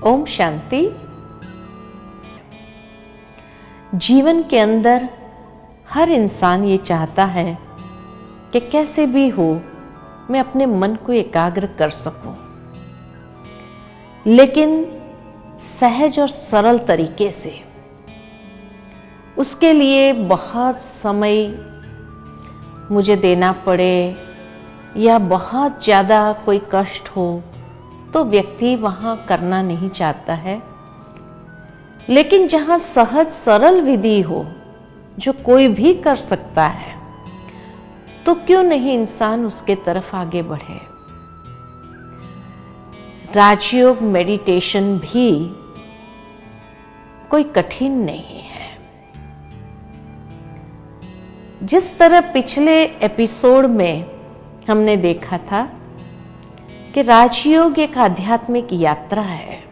ओम शांति। जीवन के अंदर हर इंसान ये चाहता है कि कैसे भी हो मैं अपने मन को एकाग्र कर सकूं, लेकिन सहज और सरल तरीके से। उसके लिए बहुत समय मुझे देना पड़े या बहुत ज़्यादा कोई कष्ट हो तो व्यक्ति वहाँ करना नहीं चाहता है। लेकिन जहाँ सहज सरल विधि हो जो कोई भी कर सकता है, तो क्यों नहीं इंसान उसके तरफ आगे बढ़े। राजयोग मेडिटेशन भी कोई कठिन नहीं है। जिस तरह पिछले एपिसोड में हमने देखा था कि राजयोग एक आध्यात्मिक यात्रा है,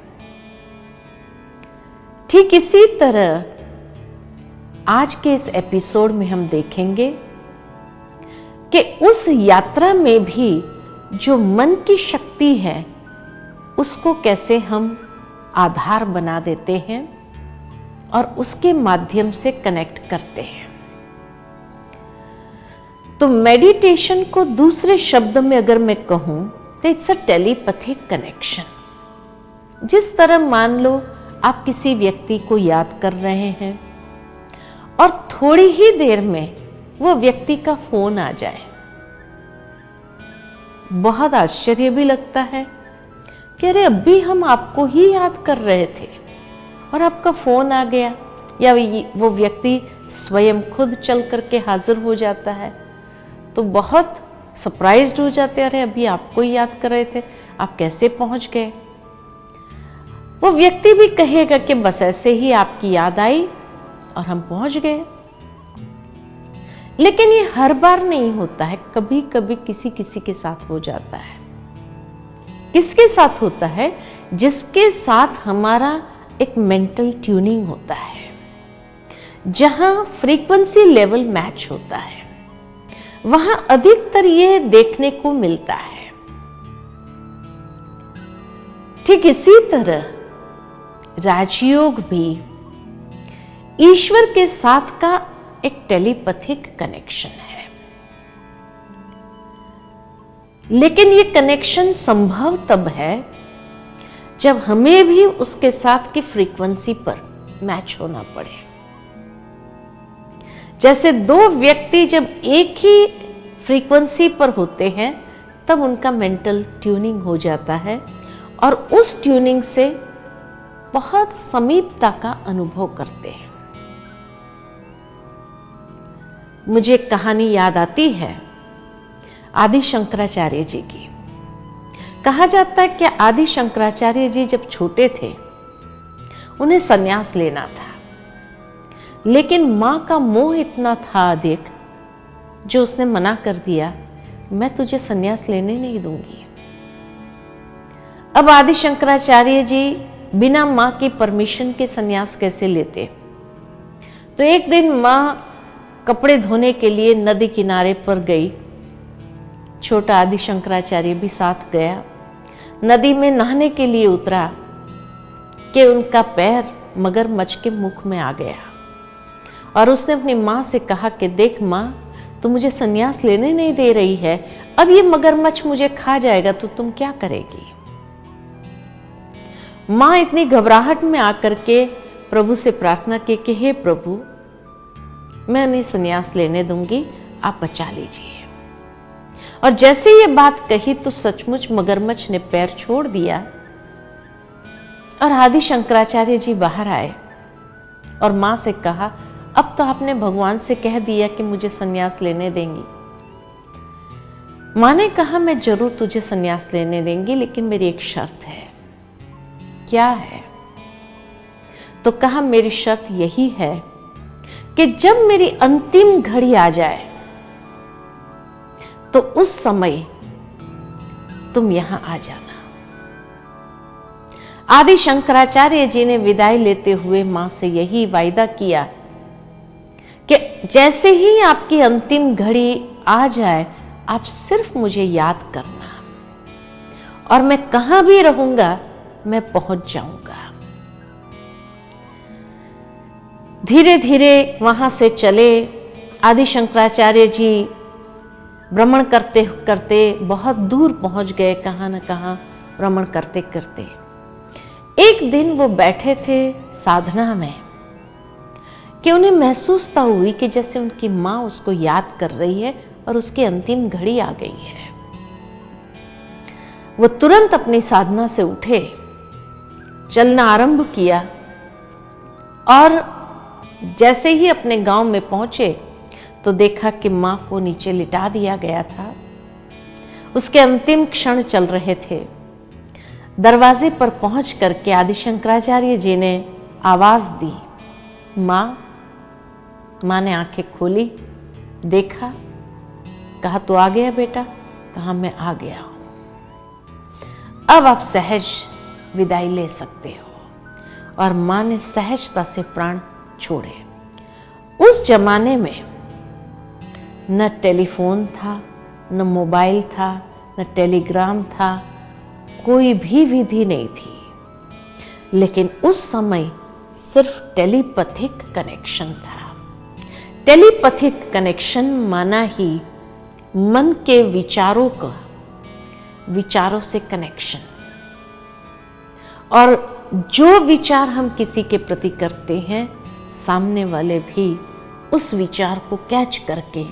ठीक इसी तरह आज के इस एपिसोड में हम देखेंगे कि उस यात्रा में भी जो मन की शक्ति है उसको कैसे हम आधार बना देते हैं और उसके माध्यम से कनेक्ट करते हैं। तो मेडिटेशन को दूसरे शब्द में अगर मैं कहूं तो इट्स अ टेलीपैथिक कनेक्शन। जिस तरह मान लो आप किसी व्यक्ति को याद कर रहे हैं और थोड़ी ही देर में वो व्यक्ति का फोन आ जाए, बहुत आश्चर्य भी लगता है कि अरे अभी हम आपको ही याद कर रहे थे और आपका फोन आ गया, या वो व्यक्ति स्वयं खुद चल करके हाजिर हो जाता है, तो बहुत सरप्राइज्ड हो जाते हैं, अरे अभी आपको ही याद कर रहे थे, आप कैसे पहुंच गए। वो व्यक्ति भी कहेगा कि बस ऐसे ही आपकी याद आई और हम पहुंच गए। लेकिन ये हर बार नहीं होता है, कभी कभी किसी किसी के साथ हो जाता है। किसके साथ होता है? जिसके साथ हमारा एक मेंटल ट्यूनिंग होता है, जहां फ्रीक्वेंसी लेवल मैच होता है, वहां अधिकतर ये देखने को मिलता है। ठीक इसी तरह राजयोग भी ईश्वर के साथ का एक टेलीपैथिक कनेक्शन है। लेकिन ये कनेक्शन संभव तब है जब हमें भी उसके साथ की फ्रीक्वेंसी पर मैच होना पड़े। जैसे दो व्यक्ति जब एक ही फ्रीक्वेंसी पर होते हैं तब उनका मेंटल ट्यूनिंग हो जाता है और उस ट्यूनिंग से बहुत समीपता का अनुभव करते हैं। मुझे एक कहानी याद आती है आदि शंकराचार्य जी की। कहा जाता है कि आदि शंकराचार्य जी जब छोटे थे उन्हें संन्यास लेना था, लेकिन मां का मोह इतना था अधिक जो उसने मना कर दिया, मैं तुझे संन्यास लेने नहीं दूंगी। अब आदि शंकराचार्य जी बिना मां की परमिशन के संन्यास कैसे लेते। तो एक दिन मां कपड़े धोने के लिए नदी किनारे पर गई, छोटा आदि शंकराचार्य भी साथ गया। नदी में नहाने के लिए उतरा कि उनका पैर मगरमच्छ के मुख में आ गया और उसने अपनी मां से कहा कि देख मां, तू मुझे संन्यास लेने नहीं दे रही है, अब ये मगरमच्छ मुझे खा जाएगा तो तुम क्या करेगी। मां इतनी घबराहट में आकर के प्रभु से प्रार्थना की कि हे प्रभु, मैं नहीं संन्यास लेने दूंगी, आप बचा लीजिए। और जैसे ये बात कही तो सचमुच मगरमच्छ ने पैर छोड़ दिया और आदि शंकराचार्य जी बाहर आए और मां से कहा, अब तो आपने भगवान से कह दिया कि मुझे संन्यास लेने देंगी। मां ने कहा, मैं जरूर तुझे संन्यास लेने देंगी, लेकिन मेरी एक शर्त है। क्या है? तो कहा, मेरी शर्त यही है कि जब मेरी अंतिम घड़ी आ जाए तो उस समय तुम यहां आ जाना। आदि शंकराचार्य जी ने विदाई लेते हुए मां से यही वायदा किया कि जैसे ही आपकी अंतिम घड़ी आ जाए आप सिर्फ मुझे याद करना और मैं कहां भी रहूंगा मैं पहुंच जाऊंगा। धीरे धीरे वहां से चले। आदि शंकराचार्य जी भ्रमण करते करते बहुत दूर पहुंच गए, कहां न कहां भ्रमण करते करते। एक दिन वो बैठे थे साधना में कि उन्हें महसूस था हुई कि जैसे उनकी माँ उसको याद कर रही है और उसकी अंतिम घड़ी आ गई है। वो तुरंत अपनी साधना से उठे, चलना आरंभ किया और जैसे ही अपने गांव में पहुंचे तो देखा कि माँ को नीचे लिटा दिया गया था। उसके अंतिम क्षण चल रहे थे। दरवाजे पर पहुंच करके आदि शंकराचार्य जी ने आवाज दी, माँ। माँ ने आंखें खोली, देखा, कहा तू आ गया बेटा? कहा मैं आ गया हूं, अब आप सहज विदाई ले सकते हो। और माँ ने सहजता से प्राण छोड़े। उस जमाने में न टेलीफोन था, न मोबाइल था, न टेलीग्राम था, कोई भी विधि नहीं थी। लेकिन उस समय सिर्फ टेलीपैथिक कनेक्शन था। टेलीपैथिक कनेक्शन माना ही मन के विचारों से कनेक्शन। और जो विचार हम किसी के प्रति करते हैं, सामने वाले भी उस विचार को कैच करके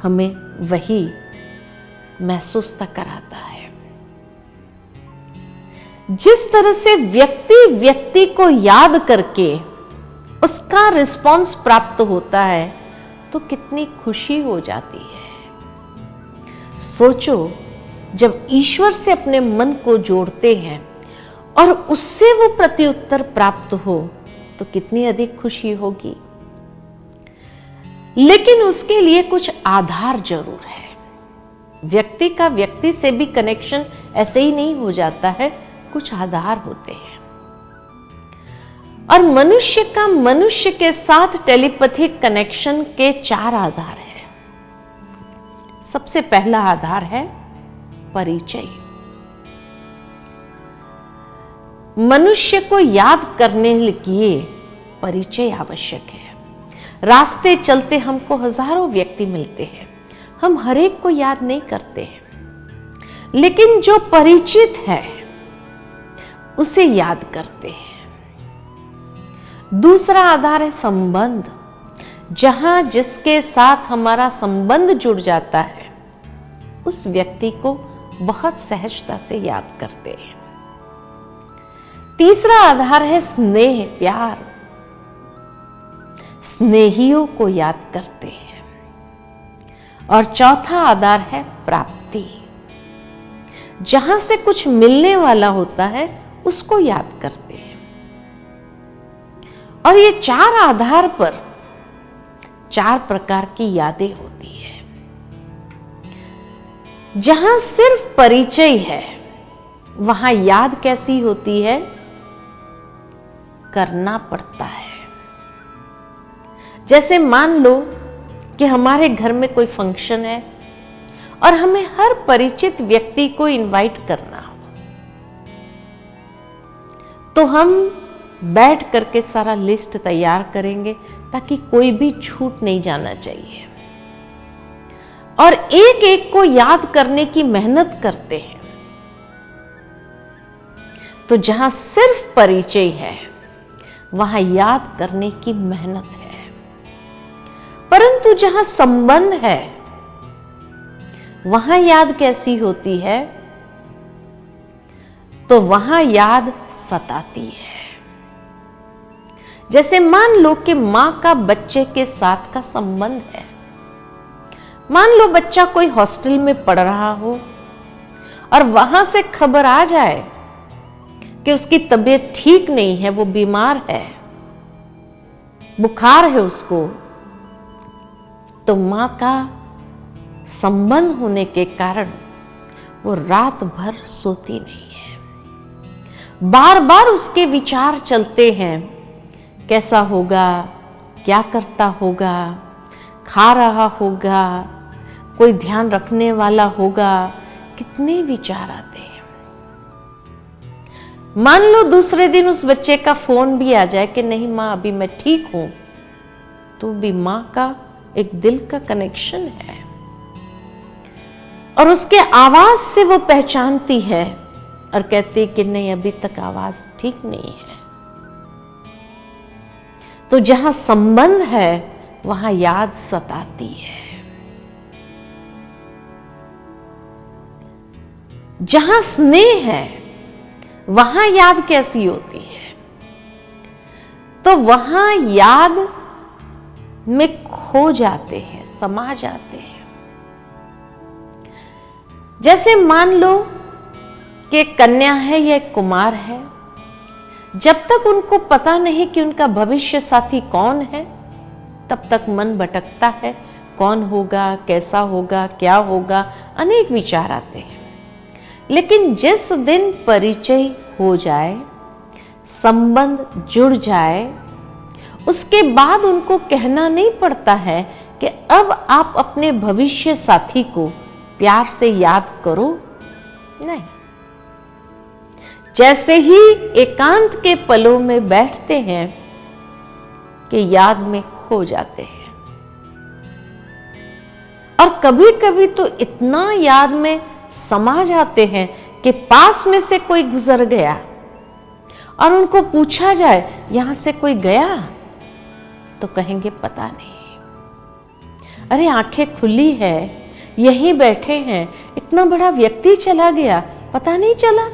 हमें वही महसूस कराता है। जिस तरह से व्यक्ति को याद करके उसका रिस्पॉन्स प्राप्त होता है तो कितनी खुशी हो जाती है। सोचो, जब ईश्वर से अपने मन को जोड़ते हैं और उससे वो प्रत्युत्तर प्राप्त हो तो कितनी अधिक खुशी होगी। लेकिन उसके लिए कुछ आधार जरूर है। व्यक्ति का व्यक्ति से भी कनेक्शन ऐसे ही नहीं हो जाता है, कुछ आधार होते हैं। और मनुष्य का मनुष्य के साथ टेलीपैथिक कनेक्शन के 4 आधार हैं। सबसे पहला आधार है परिचय। मनुष्य को याद करने के लिए परिचय आवश्यक है। रास्ते चलते हमको हजारों व्यक्ति मिलते हैं, हम हर एक को याद नहीं करते हैं, लेकिन जो परिचित है उसे याद करते हैं। दूसरा आधार है संबंध। जहां जिसके साथ हमारा संबंध जुड़ जाता है उस व्यक्ति को बहुत सहजता से याद करते हैं। तीसरा आधार है स्नेह, प्यार। स्नेहियों को याद करते हैं। और चौथा आधार है प्राप्ति। जहां से कुछ मिलने वाला होता है उसको याद करते हैं। और ये 4 आधार पर 4 प्रकार की यादें होती है। जहां सिर्फ परिचय है वहां याद कैसी होती है? करना पड़ता है। जैसे मान लो कि हमारे घर में कोई फंक्शन है और हमें हर परिचित व्यक्ति को इनवाइट करना हो, तो हम बैठ करके सारा लिस्ट तैयार करेंगे ताकि कोई भी छूट नहीं जाना चाहिए। और एक एक को याद करने की मेहनत करते हैं। तो जहां सिर्फ परिचय है वहां याद करने की मेहनत है। परंतु जहां संबंध है वहां याद कैसी होती है? तो वहां याद सताती है। जैसे मान लो कि मां का बच्चे के साथ का संबंध है। मान लो बच्चा कोई हॉस्टल में पढ़ रहा हो और वहां से खबर आ जाए कि उसकी तबीयत ठीक नहीं है, वो बीमार है, बुखार है उसको, तो मां का संबंध होने के कारण वो रात भर सोती नहीं है। बार बार उसके विचार चलते हैं, कैसा होगा, क्या करता होगा, खा रहा होगा, कोई ध्यान रखने वाला होगा, कितने विचार आते हैं। मान लो दूसरे दिन उस बच्चे का फोन भी आ जाए कि नहीं माँ अभी मैं ठीक हूं, तो भी माँ का एक दिल का कनेक्शन है और उसके आवाज से वो पहचानती है और कहती है कि नहीं अभी तक आवाज ठीक नहीं है। तो जहां संबंध है वहां याद सताती है। जहां स्नेह है वहां याद कैसी होती है? तो वहां याद में खो जाते हैं, समा जाते हैं। जैसे मान लो कि एक कन्या है या एक कुमार है, जब तक उनको पता नहीं कि उनका भविष्य साथी कौन है, तब तक मन भटकता है, कौन होगा, कैसा होगा, क्या होगा, अनेक विचार आते हैं। लेकिन जिस दिन परिचय हो जाए, संबंध जुड़ जाए, उसके बाद उनको कहना नहीं पड़ता है कि अब आप अपने भविष्य साथी को प्यार से याद करो। नहीं, जैसे ही एकांत के पलों में बैठते हैं कि याद में खो जाते हैं। और कभी कभी तो इतना याद में समा जाते हैं कि पास में से कोई गुजर गया और उनको पूछा जाए यहां से कोई गया, तो कहेंगे पता नहीं। अरे आंखें खुली है, यहीं बैठे हैं, इतना बड़ा व्यक्ति चला गया, पता नहीं चला।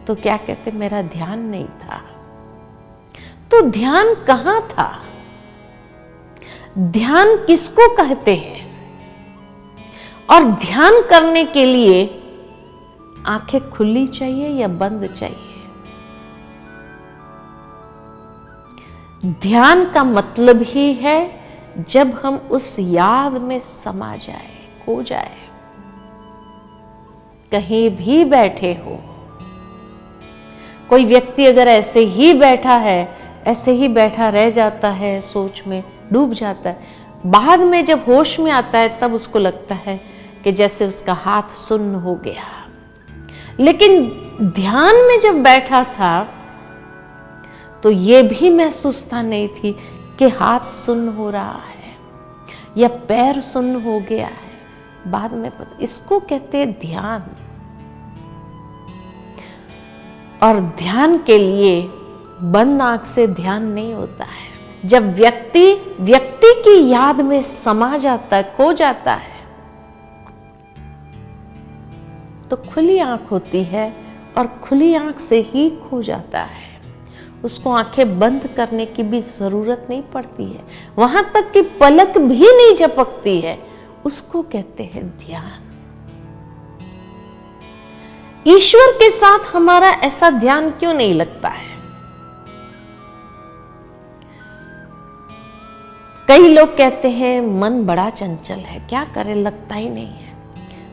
तो क्या कहते, मेरा ध्यान नहीं था। तो ध्यान कहां था? ध्यान किसको कहते हैं? और ध्यान करने के लिए आंखें खुली चाहिए या बंद चाहिए? ध्यान का मतलब ही है जब हम उस याद में समा जाए, खो जाए। कहीं भी बैठे हो, कोई व्यक्ति अगर ऐसे ही बैठा है, ऐसे ही बैठा रह जाता है, सोच में डूब जाता है, बाद में जब होश में आता है तब उसको लगता है कि जैसे उसका हाथ सुन्न हो गया। लेकिन ध्यान में जब बैठा था तो ये भी महसूस था नहीं थी कि हाथ सुन्न हो रहा है या पैर सुन्न हो गया है। बाद में पता, इसको कहते हैं ध्यान। और ध्यान के लिए बंद आंख से ध्यान नहीं होता है। जब व्यक्ति की याद में समा जाता है, खो जाता है, तो खुली आंख होती है और खुली आंख से ही खो जाता है। उसको आंखें बंद करने की भी जरूरत नहीं पड़ती है, वहां तक कि पलक भी नहीं झपकती है। उसको कहते हैं ध्यान। ईश्वर के साथ हमारा ऐसा ध्यान क्यों नहीं लगता है? कई लोग कहते हैं मन बड़ा चंचल है, क्या करें, लगता ही नहीं है।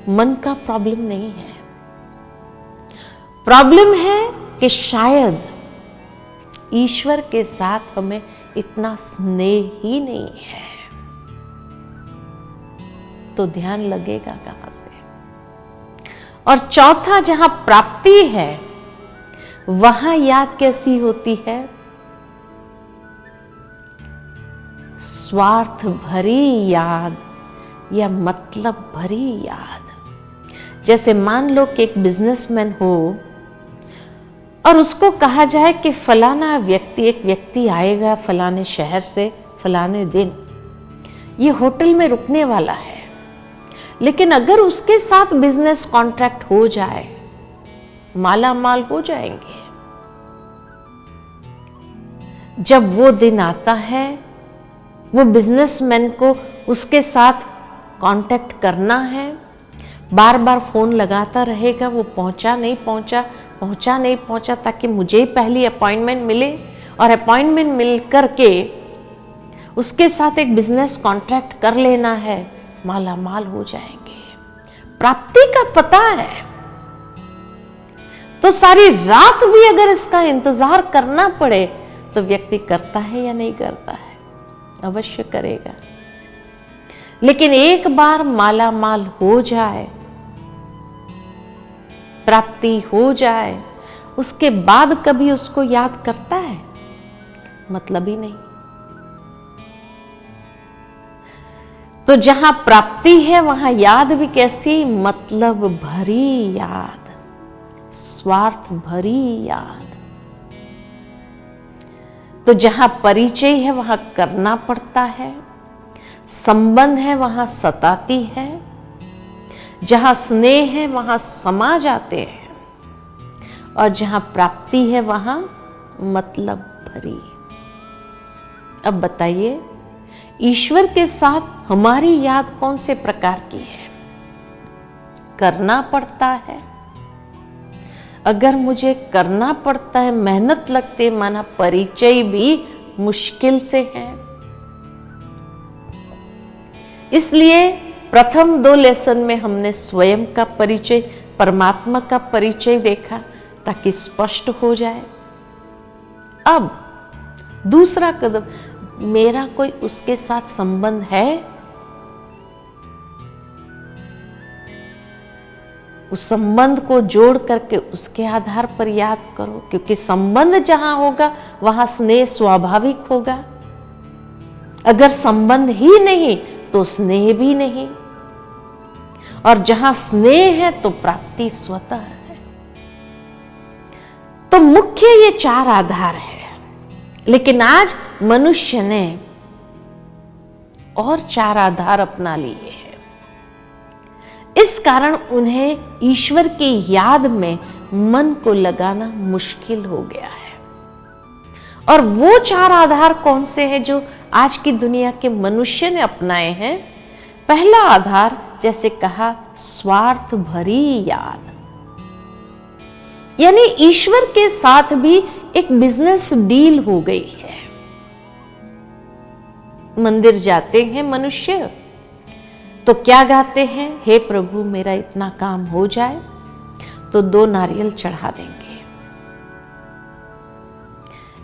मन का प्रॉब्लम नहीं है, प्रॉब्लम है कि शायद ईश्वर के साथ हमें इतना स्नेह ही नहीं है। तो ध्यान लगेगा कहां से? और चौथा, जहां प्राप्ति है वहां याद कैसी होती है? स्वार्थ भरी याद या मतलब भरी याद। जैसे मान लो कि एक बिजनेसमैन हो और उसको कहा जाए कि फलाना व्यक्ति, एक व्यक्ति आएगा फलाने शहर से फलाने दिन, ये होटल में रुकने वाला है। लेकिन अगर उसके साथ बिजनेस कॉन्ट्रैक्ट हो जाए, माला माल हो जाएंगे। जब वो दिन आता है, वो बिजनेसमैन को उसके साथ कांटेक्ट करना है, बार बार फोन लगाता रहेगा, वो पहुंचा नहीं पहुंचा, ताकि मुझे ही पहली अपॉइंटमेंट मिले और अपॉइंटमेंट मिल करके उसके साथ एक बिजनेस कॉन्ट्रैक्ट कर लेना है, माला माल हो जाएंगे। प्राप्ति का पता है तो सारी रात भी अगर इसका इंतजार करना पड़े तो व्यक्ति करता है या नहीं करता है? अवश्य करेगा। लेकिन एक बार माला माल हो जाए, प्राप्ति हो जाए उसके बाद कभी उसको याद करता है? मतलब ही नहीं। तो जहां प्राप्ति है वहां याद भी कैसी? मतलब भरी याद, स्वार्थ भरी याद। तो जहां परिचय है वहां करना पड़ता है, संबंध है वहां सताती है, जहां स्नेह है वहां समा जाते हैं, और जहां प्राप्ति है वहां मतलब भरी। अब बताइए, ईश्वर के साथ हमारी याद कौन से प्रकार की है? करना पड़ता है। अगर मुझे करना पड़ता है, मेहनत लगती है, माना परिचय भी मुश्किल से है। इसलिए प्रथम 2 लेसन में हमने स्वयं का परिचय, परमात्मा का परिचय देखा ताकि स्पष्ट हो जाए। अब दूसरा कदम, मेरा कोई उसके साथ संबंध है? उस संबंध को जोड़ करके उसके आधार पर याद करो, क्योंकि संबंध जहां होगा वहां स्नेह स्वाभाविक होगा। अगर संबंध ही नहीं तो स्नेह भी नहीं, और जहां स्नेह है तो प्राप्ति स्वतः है। तो मुख्य ये 4 आधार है, लेकिन आज मनुष्य ने और 4 आधार अपना लिए हैं। इस कारण उन्हें ईश्वर की याद में मन को लगाना मुश्किल हो गया है। और वो 4 आधार कौन से हैं जो आज की दुनिया के मनुष्य ने अपनाए हैं? पहला आधार, जैसे कहा, स्वार्थ भरी याद, यानी ईश्वर के साथ भी एक बिजनेस डील हो गई है। मंदिर जाते हैं मनुष्य तो क्या गाते हैं? हे प्रभु मेरा इतना काम हो जाए तो 2 नारियल चढ़ा देंगे।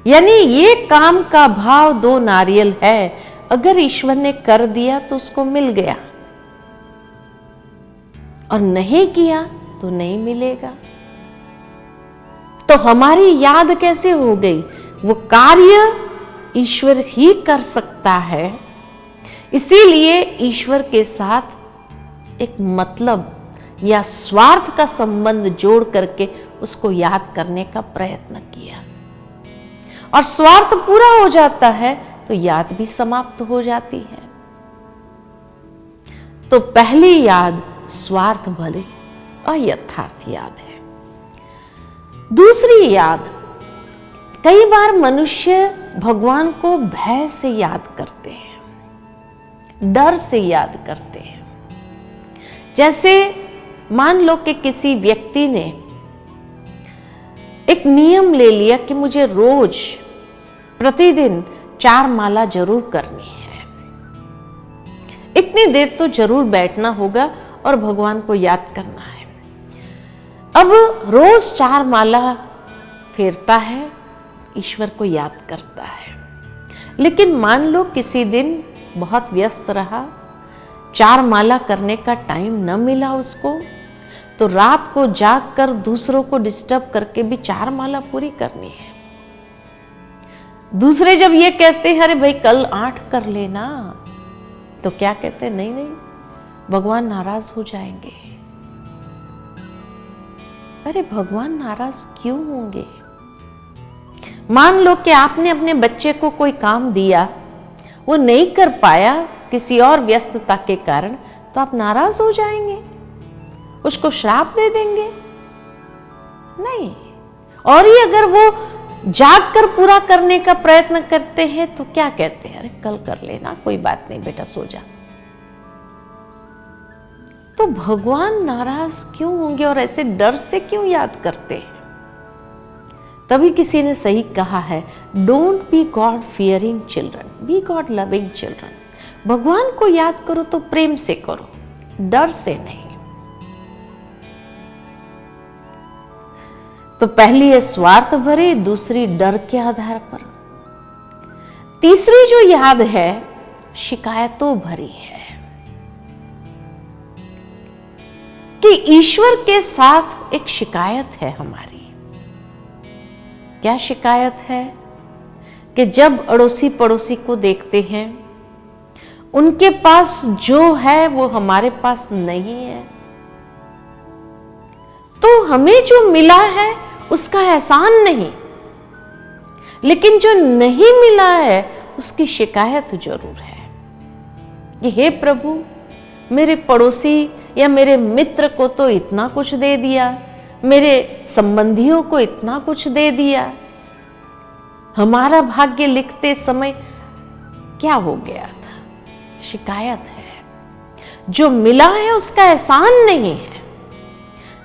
यानी ये काम का भाव 2 नारियल है। अगर ईश्वर ने कर दिया तो उसको मिल गया, और नहीं किया तो नहीं मिलेगा। तो हमारी याद कैसे हो गई? वो कार्य ईश्वर ही कर सकता है, इसीलिए ईश्वर के साथ एक मतलब या स्वार्थ का संबंध जोड़ करके उसको याद करने का प्रयत्न किया, और स्वार्थ पूरा हो जाता है तो याद भी समाप्त हो जाती है। तो पहली याद स्वार्थ भले अयथार्थ याद है। दूसरी याद, कई बार मनुष्य भगवान को भय से याद करते हैं, डर से याद करते हैं। जैसे मान लो कि किसी व्यक्ति ने एक नियम ले लिया कि मुझे रोज प्रतिदिन 4 माला जरूर करनी है, इतनी देर तो जरूर बैठना होगा और भगवान को याद करना है। अब रोज 4 माला फेरता है, ईश्वर को याद करता है। लेकिन मान लो किसी दिन बहुत व्यस्त रहा, 4 माला करने का टाइम न मिला उसको, तो रात को जाग कर दूसरों को डिस्टर्ब करके भी 4 माला पूरी करनी है। दूसरे जब ये कहते हैं अरे भाई कल 8 कर लेना, तो क्या कहते हैं? नहीं नहीं, भगवान नाराज हो जाएंगे। अरे भगवान नाराज क्यों होंगे? मान लो कि आपने अपने बच्चे को कोई काम दिया, वो नहीं कर पाया किसी और व्यस्तता के कारण, तो आप नाराज हो जाएंगे, उसको श्राप दे देंगे? नहीं। और ये अगर वो जाग कर पूरा करने का प्रयत्न करते हैं तो क्या कहते हैं? अरे कल कर लेना, कोई बात नहीं बेटा, सो जा। तो भगवान नाराज क्यों होंगे और ऐसे डर से क्यों याद करते हैं? तभी किसी ने सही कहा है, don't be God fearing children, be God loving children. भगवान को याद करो तो प्रेम से करो, डर से नहीं। तो पहली है स्वार्थ भरी, दूसरी डर के आधार पर। तीसरी जो याद है शिकायतों भरी है कि ईश्वर के साथ एक शिकायत है हमारी। क्या शिकायत है कि जब अड़ोसी पड़ोसी को देखते हैं, उनके पास जो है वो हमारे पास नहीं है, तो हमें जो मिला है उसका एहसान नहीं, लेकिन जो नहीं मिला है उसकी शिकायत जरूर है कि हे प्रभु, मेरे पड़ोसी या मेरे मित्र को तो इतना कुछ दे दिया, मेरे संबंधियों को इतना कुछ दे दिया, हमारा भाग्य लिखते समय क्या हो गया था। शिकायत है। जो मिला है उसका एहसान नहीं है,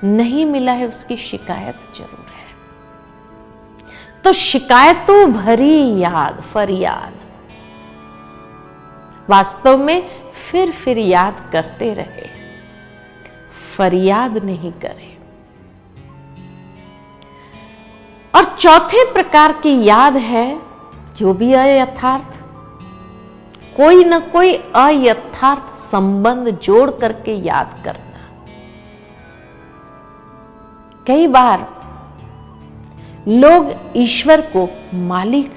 नहीं मिला है उसकी शिकायत जरूर है। तो शिकायतों भरी याद, फरियाद, वास्तव में फिर याद करते रहे, फरियाद नहीं करे। और चौथे प्रकार की याद है जो भी अयथार्थ, कोई ना कोई अयथार्थ संबंध जोड़ करके याद करना। कई बार लोग ईश्वर को मालिक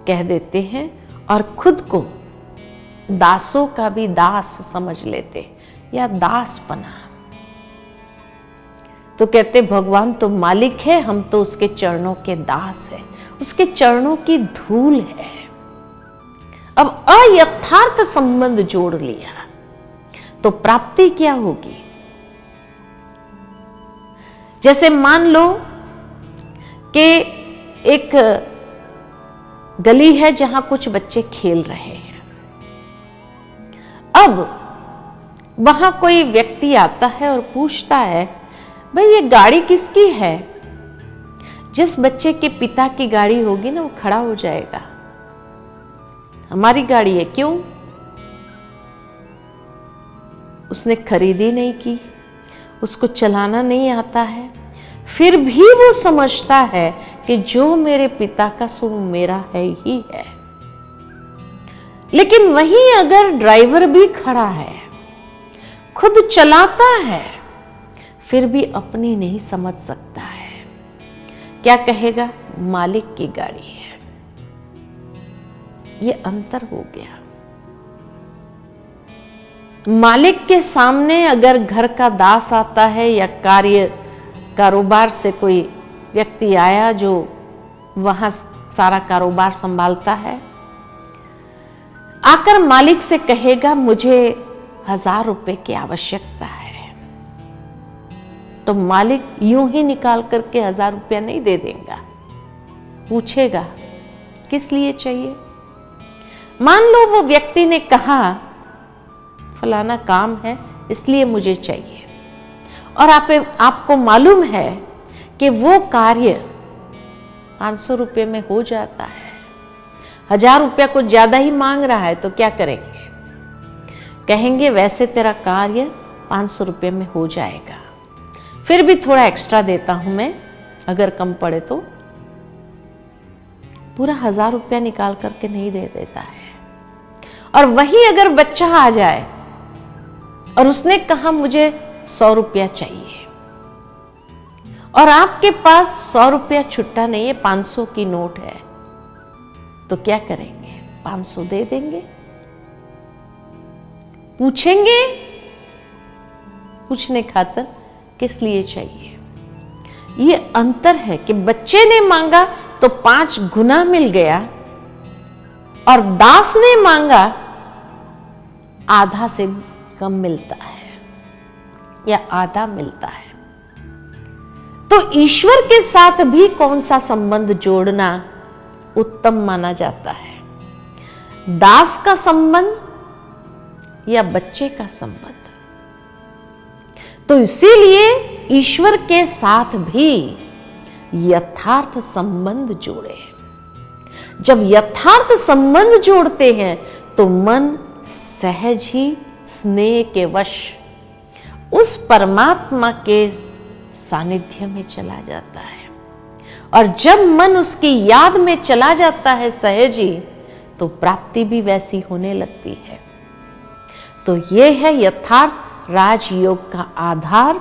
कह देते हैं और खुद को दासों का भी दास समझ लेते या दास बना। तो कहते भगवान तो मालिक है, हम तो उसके चरणों के दास हैं, उसके चरणों की धूल है। अब अयथार्थ संबंध जोड़ लिया तो प्राप्ति क्या होगी? जैसे मान लो कि एक गली है जहां कुछ बच्चे खेल रहे हैं। अब वहां कोई व्यक्ति आता है और पूछता है, भाई ये गाड़ी किसकी है? जिस बच्चे के पिता की गाड़ी होगी ना, वो खड़ा हो जाएगा, हमारी गाड़ी है। क्यों? उसने खरीदी नहीं की, उसको चलाना नहीं आता है, फिर भी वो समझता है कि जो मेरे पिता का सो मेरा है ही है। लेकिन वहीं अगर ड्राइवर भी खड़ा है, खुद चलाता है, फिर भी अपनी नहीं समझ सकता है। क्या कहेगा? मालिक की गाड़ी है। ये अंतर हो गया। मालिक के सामने अगर घर का दास आता है या कारोबार से कोई व्यक्ति आया जो वहां सारा कारोबार संभालता है, आकर मालिक से कहेगा मुझे 1000 रुपए की आवश्यकता है, तो मालिक यूं ही निकाल करके 1000 रुपया नहीं दे देगा, पूछेगा किस लिए चाहिए। मान लो वो व्यक्ति ने कहा फलाना काम है इसलिए मुझे चाहिए, और आपको मालूम है कि वो कार्य 500 रुपये में हो जाता है, 1000 रुपया कुछ ज्यादा ही मांग रहा है, तो क्या करेंगे? कहेंगे वैसे तेरा कार्य 500 रुपये में हो जाएगा, फिर भी थोड़ा एक्स्ट्रा देता हूं मैं, अगर कम पड़े तो। पूरा 1000 रुपया निकाल करके नहीं दे देता है। और वही अगर बच्चा आ जाए और उसने कहा मुझे 100 रुपया चाहिए, और आपके पास 100 रुपया छुट्टा नहीं है, 500 की नोट है, तो क्या करेंगे? 500 दे देंगे? पूछेंगे पूछने खातर किस लिए चाहिए? ये अंतर है कि बच्चे ने मांगा तो 5 गुना मिल गया, और दास ने मांगा आधा से कम मिलता है या आधा मिलता है। तो ईश्वर के साथ भी कौन सा संबंध जोड़ना उत्तम माना जाता है? दास का संबंध या बच्चे का संबंध? तो इसीलिए ईश्वर के साथ भी यथार्थ संबंध जोड़े। जब यथार्थ संबंध जोड़ते हैं तो मन सहज ही स्नेह के वश उस परमात्मा के सानिध्य में चला जाता है, और जब मन उसकी याद में चला जाता है सहज ही, तो प्राप्ति भी वैसी होने लगती है। तो यह है यथार्थ राजयोग का आधार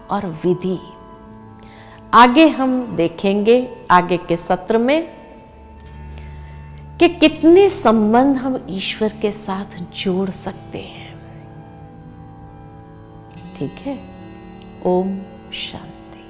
और विधि। आगे हम देखेंगे आगे के सत्र में कि कितने संबंध हम ईश्वर के साथ जोड़ सकते हैं। ठीक है। ओम शांति।